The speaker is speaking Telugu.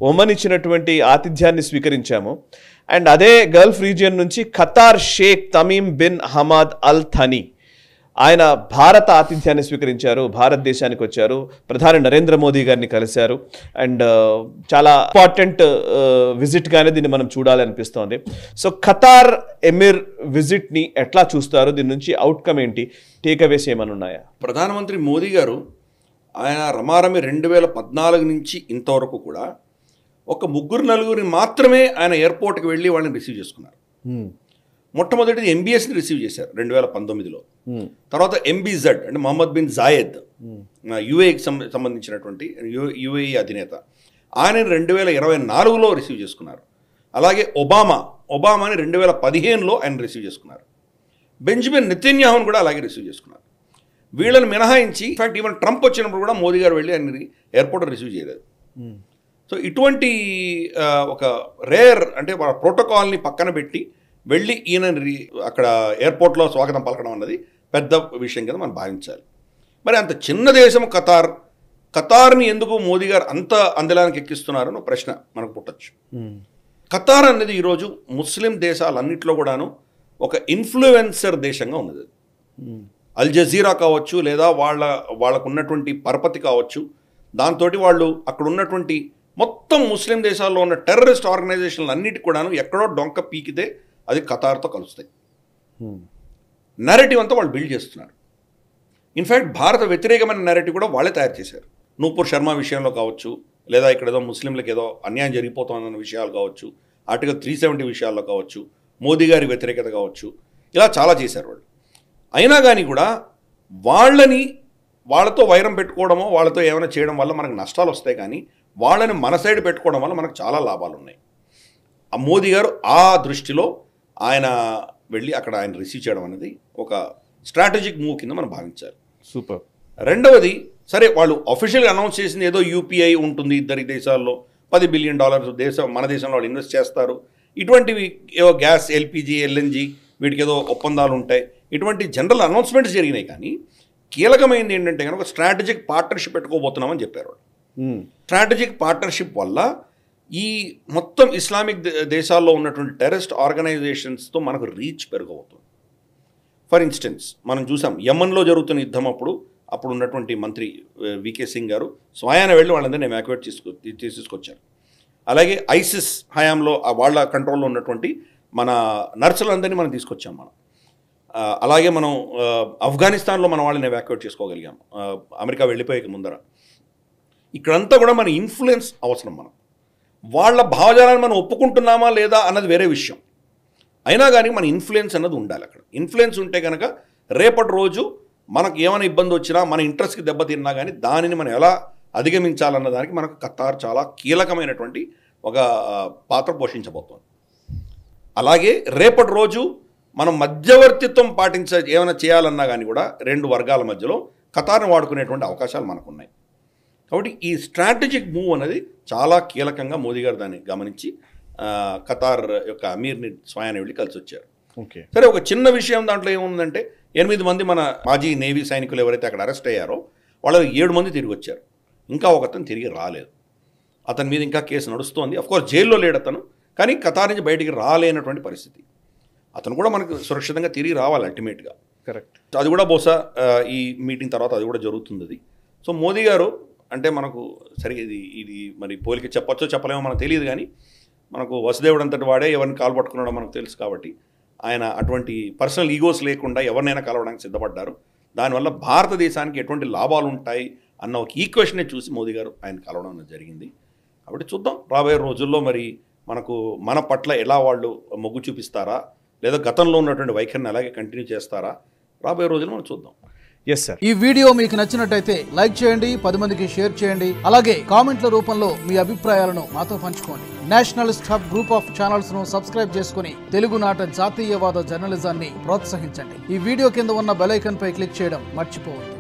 ఒమన్ ఇచ్చినటువంటి ఆతిథ్యాన్ని స్వీకరించాము. అండ్ అదే గల్ఫ్ రీజియన్ నుంచి Qatar Sheikh Tamim bin Hamad Al Thani ఆయన భారత ఆతిథ్యాన్ని స్వీకరించారు, భారతదేశానికి వచ్చారు, ప్రధాని నరేంద్ర మోదీ గారిని కలిశారు. అండ్ చాలా ఇంపార్టెంట్ విజిట్గానే దీన్ని మనం చూడాలి అనిపిస్తోంది. సో ఖతార్ ఎమిర్ విజిట్ని ఎట్లా చూస్తారు, దీని నుంచి అవుట్కమ్ ఏంటి, టేక్అవేస్ ఏమైనా ఉన్నాయా? ప్రధానమంత్రి మోదీ గారు ఆయన రమారమి 2014 నుంచి ఇంతవరకు కూడా ఒక 3-4 మాత్రమే ఆయన ఎయిర్పోర్ట్కి వెళ్ళి వాళ్ళని రిసీవ్ చేసుకున్నారు. మొట్టమొదటిది ఎంబీఎస్ని రిసీవ్ చేశారు 2019లో. తర్వాత ఎంబీజెడ్ అంటే మొహమ్మద్ బిన్ జాయద్, యుఏకి సంబంధించినటువంటి యుఏఈ అధినేత, ఆయన 2024లో రిసీవ్ చేసుకున్నారు. అలాగే ఒబామాని 2015లో ఆయన రిసీవ్ చేసుకున్నారు. బెంజమిన్ నెతన్యాహును కూడా అలాగే రిసీవ్ చేసుకున్నారు. వీళ్ళని మినహాయించి ఇన్ఫాక్ట్ ఈవెన్ ట్రంప్ వచ్చినప్పుడు కూడా మోదీ గారు వెళ్ళి ఆయన ఎయిర్పోర్ట్ రిసీవ్ చేయలేదు. సో ఇటువంటి ఒక రేర్ అంటే వాళ్ళ ప్రోటోకాల్ని పక్కన పెట్టి వెళ్ళి ఈయన అక్కడ ఎయిర్పోర్ట్లో స్వాగతం పలకడం అన్నది పెద్ద విషయం కదా మనం భావించాలి. మరి అంత చిన్న దేశం ఖతార్ని ఎందుకు మోదీ గారు అంత అందలానికి ఎక్కిస్తున్నారని ప్రశ్న మనకు పుట్టచ్చు. ఖతార్ అనేది ఈరోజు ముస్లిం దేశాలన్నింటిలో కూడాను ఒక ఇన్ఫ్లుయెన్సర్ దేశంగా ఉన్నది. అల్ జజీరా కావచ్చు, లేదా వాళ్ళకు ఉన్నటువంటి పరపతి కావచ్చు, దాంతో వాళ్ళు అక్కడ ఉన్నటువంటి మొత్తం ముస్లిం దేశాల్లో ఉన్న టెర్రరిస్ట్ ఆర్గనైజేషన్లు అన్నిటి కూడాను ఎక్కడో డొంక పీకితే అది ఖతార్తో కలుస్తాయి. నెరేటివ్ అంతా వాళ్ళు బిల్డ్ చేస్తున్నారు. ఇన్ఫ్యాక్ట్ భారత వ్యతిరేకమైన నెరేటివ్ కూడా వాళ్ళే తయారు చేశారు. నూపూర్ శర్మ విషయంలో కావచ్చు, లేదా ఇక్కడ ఏదో ముస్లింలకు ఏదో అన్యాయం జరిగిపోతుందన్న విషయాలు కావచ్చు, ఆర్టికల్ 370 విషయాల్లో కావచ్చు, మోదీ గారి వ్యతిరేకత కావచ్చు, ఇలా చాలా చేశారు వాళ్ళు. అయినా కానీ కూడా వాళ్ళతో వైరం పెట్టుకోవడమో వాళ్ళతో ఏమైనా చేయడం వల్ల మనకు నష్టాలు వస్తాయి, కానీ వాళ్ళని మన సైడ్ పెట్టుకోవడం వల్ల మనకు చాలా లాభాలు ఉన్నాయి. ఆ మోదీ గారు ఆ దృష్టిలో ఆయన వెళ్ళి అక్కడ ఆయన రిసీవ్ చేయడం అనేది ఒక స్ట్రాటజిక్ మూవ్ కింద మనం భావించాలి. సూపర్. రెండవది, సరే వాళ్ళు అఫీషియల్గా అనౌన్స్ చేసింది ఏదో యూపీఐ ఉంటుంది ఇద్దరి దేశాల్లో, $10 బిలియన్ మన దేశంలో వాళ్ళు ఇన్వెస్ట్ చేస్తారు, ఇటువంటివి ఏవో గ్యాస్, ఎల్పిజి, ఎల్ఎన్జి వీటికి ఏదో ఒప్పందాలు ఉంటాయి, ఇటువంటి జనరల్ అనౌన్స్మెంట్స్ జరిగినాయి. కానీ కీలకమైనది ఏంటంటే కనుక స్ట్రాటజిక్ పార్ట్నర్షిప్ పెట్టుకోబోతున్నామని చెప్పారు. స్ట్రాటజిక్ పార్ట్నర్షిప్ వల్ల ఈ మొత్తం ఇస్లామిక్ దేశాల్లో ఉన్నటువంటి టెర్రరిస్ట్ ఆర్గనైజేషన్స్తో మనకు రీచ్ పెరగబోతుంది. ఫర్ ఇన్స్టెన్స్ మనం చూసాం యమన్లో జరుగుతున్న యుద్ధం అప్పుడు ఉన్నటువంటి మంత్రి వికే సింగ్ గారు స్వయాన వెళ్ళి వాళ్ళందరినీ ఎవాక్యుయేట్ తీసుకొచ్చారు. అలాగే ఐసిస్ హయాంలో వాళ్ళ కంట్రోల్లో ఉన్నటువంటి మన నర్సులందరినీ మనం తీసుకొచ్చాం మనం. అలాగే మనం ఆఫ్ఘనిస్తాన్లో మన వాళ్ళని ఎవాక్యుయేట్ చేసుకోగలిగాం అమెరికా వెళ్ళిపోయే ముందర. ఇక్కడంతా కూడా మన ఇన్ఫ్లుయెన్స్ అవసరం. మనం వాళ్ళ భావజాలాన్ని మనం ఒప్పుకుంటున్నామా లేదా అన్నది వేరే విషయం. అయినా కానీ మన ఇన్ఫ్లుయెన్స్ అన్నది ఉండాలి. అక్కడ ఇన్ఫ్లుయెన్స్ ఉంటే కనుక రేపటి రోజు మనకు ఏమైనా ఇబ్బంది వచ్చినా, మన ఇంట్రెస్ట్కి దెబ్బతిన్నా కానీ దానిని మనం ఎలా అధిగమించాలన్న దానికి మనకు ఖతార్ చాలా కీలకమైనటువంటి ఒక పాత్ర పోషించబోతోంది. అలాగే రేపటి రోజు మనం మధ్యవర్తిత్వం ఏమైనా చేయాలన్నా కానీ కూడా రెండు వర్గాల మధ్యలో ఖతార్ని వాడుకునేటువంటి అవకాశాలు మనకున్నాయి. కాబట్టి ఈ స్ట్రాటజిక్ మూవ్ అనేది చాలా కీలకంగా మోదీ గారు దాన్ని గమనించి ఖతార్ యొక్క అమీర్ని స్వయాన్ని వెళ్ళి కలిసి వచ్చారు. ఓకే, సరే, ఒక చిన్న విషయం దాంట్లో ఏముందంటే 8 మంది మన మాజీ నేవీ సైనికులు ఎవరైతే అక్కడ అరెస్ట్ అయ్యారో వాళ్ళు 7 మంది తిరిగి వచ్చారు. ఇంకా ఒకతను తిరిగి రాలేదు. అతని మీద ఇంకా కేసు నడుస్తోంది. అఫ్కోర్స్ జైల్లో లేడు అతను, కానీ ఖతార్ నుంచి బయటికి రాలేనటువంటి పరిస్థితి. అతను కూడా మనకు సురక్షితంగా తిరిగి రావాలి అల్టిమేట్గా. కరెక్ట్. అది కూడా బహుశా ఈ మీటింగ్ తర్వాత అది కూడా జరుగుతుంది. సో మోదీ గారు అంటే మనకు సరిగ్గా ఇది మరి పోలిక చెప్పచ్చో చెప్పలేమో మనకు తెలియదు, కానీ మనకు వసుదేవుడు అంతటి వాడే ఎవరిని కాలు పట్టుకున్నాడో మనకు తెలుసు. కాబట్టి ఆయన అటువంటి పర్సనల్ ఈగోస్ లేకుండా ఎవరినైనా కలవడానికి సిద్ధపడ్డారు. దానివల్ల భారతదేశానికి ఎటువంటి లాభాలు ఉంటాయి అన్న ఒక ఈక్వేషనే చూసి మోదీ గారు ఆయన కలవడం అనేది జరిగింది. కాబట్టి చూద్దాం రాబోయే రోజుల్లో మరి మన పట్ల ఎలా వాళ్ళు మొగ్గు చూపిస్తారా, లేదా గతంలో ఉన్నటువంటి వైఖరిని అలాగే కంటిన్యూ చేస్తారా, రాబోయే రోజుల్లో మనం చూద్దాం. yes sir. ఈ వీడియో మీకు నచ్చినట్టయితే లైక్ చేయండి, 10 మందికి షేర్ చేయండి. అలాగే కామెంట్ల రూపంలో మీ అభిప్రాయాలను మాతో పంచుకోండి. Nationalist hub group of channels ను సబ్స్క్రైబ్ చేసుకుని తెలుగునాట జాతీయవాద జర్నలిజాన్ని ప్రోత్సహించండి. ఈ వీడియో కింద ఉన్న బెల్ ఐకాన్ పై క్లిక్ చేయడం మర్చిపోవద్దు.